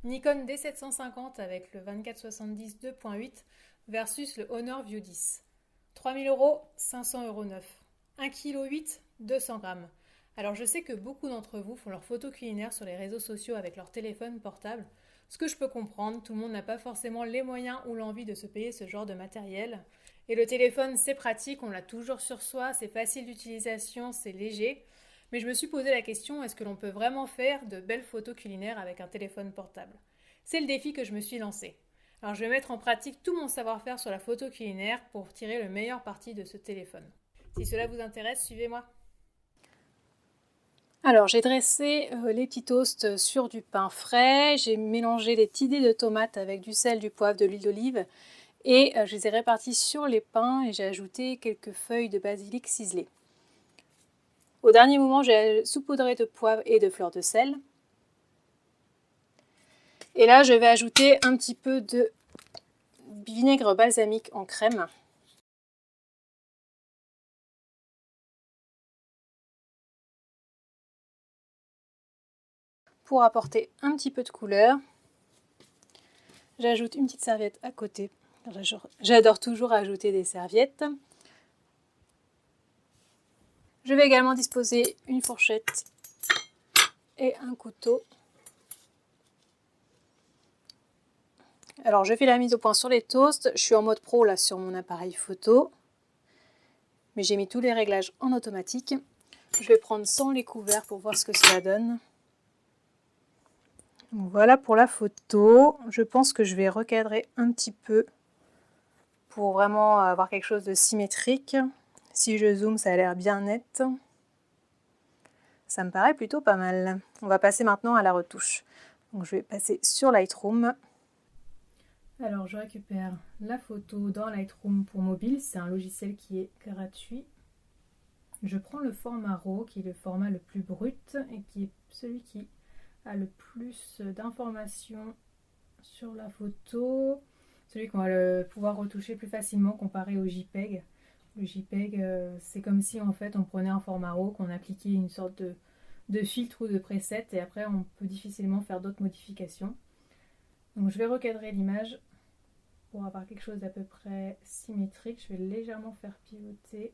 Nikon D750 avec le 24-70 2.8 versus le Honor View 10. 3000 euros, 500 euros neuf. 1,8 kg, 200 grammes. Alors je sais que beaucoup d'entre vous font leurs photos culinaires sur les réseaux sociaux avec leur téléphone portable. Ce que je peux comprendre, tout le monde n'a pas forcément les moyens ou l'envie de se payer ce genre de matériel. Et le téléphone, c'est pratique, on l'a toujours sur soi, c'est facile d'utilisation, c'est léger. Mais je me suis posé la question, est-ce que l'on peut vraiment faire de belles photos culinaires avec un téléphone portable? C'est le défi que je me suis lancé. Alors je vais mettre en pratique tout mon savoir-faire sur la photo culinaire pour tirer le meilleur parti de ce téléphone. Si cela vous intéresse, suivez-moi. Alors j'ai dressé les petits toasts sur du pain frais, j'ai mélangé les petits dés de tomates avec du sel, du poivre, de l'huile d'olive et je les ai répartis sur les pains et j'ai ajouté quelques feuilles de basilic ciselées. Au dernier moment, j'ai saupoudré de poivre et de fleur de sel. Et là, je vais ajouter un petit peu de vinaigre balsamique en crème. Pour apporter un petit peu de couleur, j'ajoute une petite serviette à côté. J'adore toujours ajouter des serviettes. Je vais également disposer une fourchette et un couteau. Alors je fais la mise au point sur les toasts. Je suis en mode pro là sur mon appareil photo. Mais j'ai mis tous les réglages en automatique. Je vais prendre sans les couverts pour voir ce que cela donne. Donc voilà pour la photo. Je pense que je vais recadrer un petit peu pour vraiment avoir quelque chose de symétrique. Si je zoome, ça a l'air bien net. Ça me paraît plutôt pas mal. On va passer maintenant à la retouche. Donc je vais passer sur Lightroom. Alors je récupère la photo dans Lightroom pour mobile. C'est un logiciel qui est gratuit. Je prends le format RAW qui est le format le plus brut et qui est celui qui a le plus d'informations sur la photo, celui qu'on va pouvoir retoucher plus facilement comparé au JPEG. Le JPEG, c'est comme si en fait on prenait un format RAW, qu'on appliquait une sorte de filtre ou de preset et après on peut difficilement faire d'autres modifications. Donc je vais recadrer l'image pour avoir quelque chose d'à peu près symétrique. Je vais légèrement faire pivoter.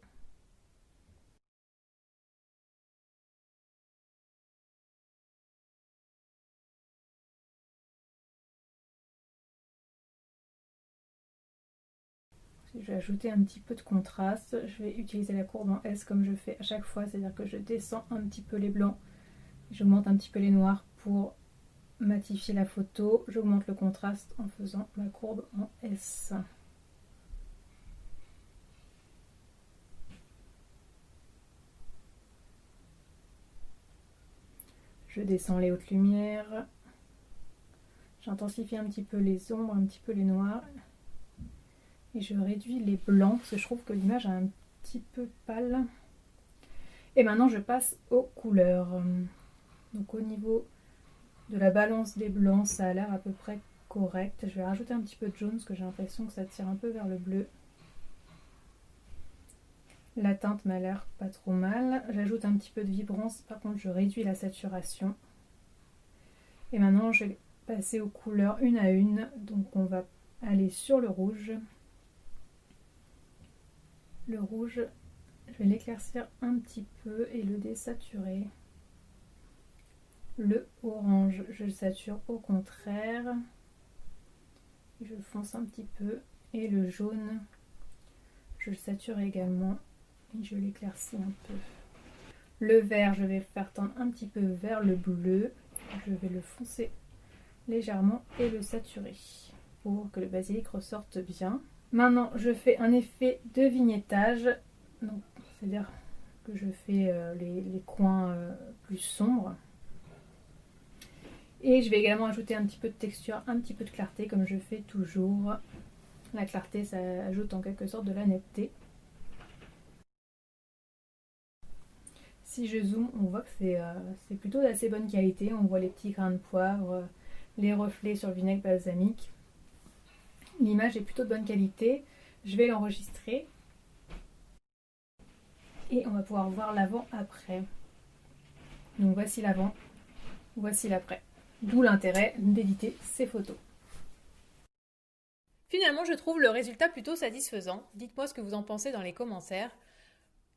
Je vais ajouter un petit peu de contraste. Je vais utiliser la courbe en S comme je fais à chaque fois, c'est-à-dire que je descends un petit peu les blancs, j'augmente un petit peu les noirs pour matifier la photo. J'augmente le contraste en faisant ma courbe en S. Je descends les hautes lumières. J'intensifie un petit peu les ombres, un petit peu les noirs. Et je réduis les blancs parce que je trouve que l'image est un petit peu pâle. Et maintenant je passe aux couleurs. Donc au niveau de la balance des blancs, ça a l'air à peu près correct. Je vais rajouter un petit peu de jaune parce que j'ai l'impression que ça tire un peu vers le bleu. La teinte m'a l'air pas trop mal. J'ajoute un petit peu de vibrance, par contre je réduis la saturation. Et maintenant je vais passer aux couleurs une à une. Donc on va aller sur le rouge. Le rouge, je vais l'éclaircir un petit peu et le désaturer. Le orange, je le sature au contraire. Je fonce un petit peu. Et le jaune, je le sature également. Et je l'éclaircis un peu. Le vert, je vais faire tendre un petit peu vers le bleu. Je vais le foncer légèrement et le saturer pour que le basilic ressorte bien. Maintenant, je fais un effet de vignettage. C'est-à-dire que je fais les coins plus sombres. Et je vais également ajouter un petit peu de texture, un petit peu de clarté comme je fais toujours. La clarté, ça ajoute en quelque sorte de la netteté. Si je zoome, on voit que c'est plutôt d'assez bonne qualité. On voit les petits grains de poivre, les reflets sur le vinaigre balsamique. L'image est plutôt de bonne qualité. Je vais l'enregistrer. Et on va pouvoir voir l'avant-après. Donc voici l'avant, voici l'après. D'où l'intérêt d'éditer ces photos. Finalement, je trouve le résultat plutôt satisfaisant. Dites-moi ce que vous en pensez dans les commentaires.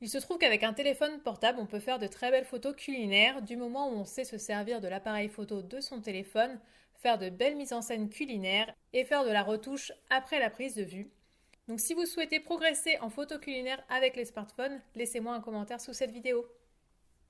Il se trouve qu'avec un téléphone portable, on peut faire de très belles photos culinaires du moment où on sait se servir de l'appareil photo de son téléphone, faire de belles mises en scène culinaires et faire de la retouche après la prise de vue. Donc si vous souhaitez progresser en photo culinaire avec les smartphones, laissez-moi un commentaire sous cette vidéo.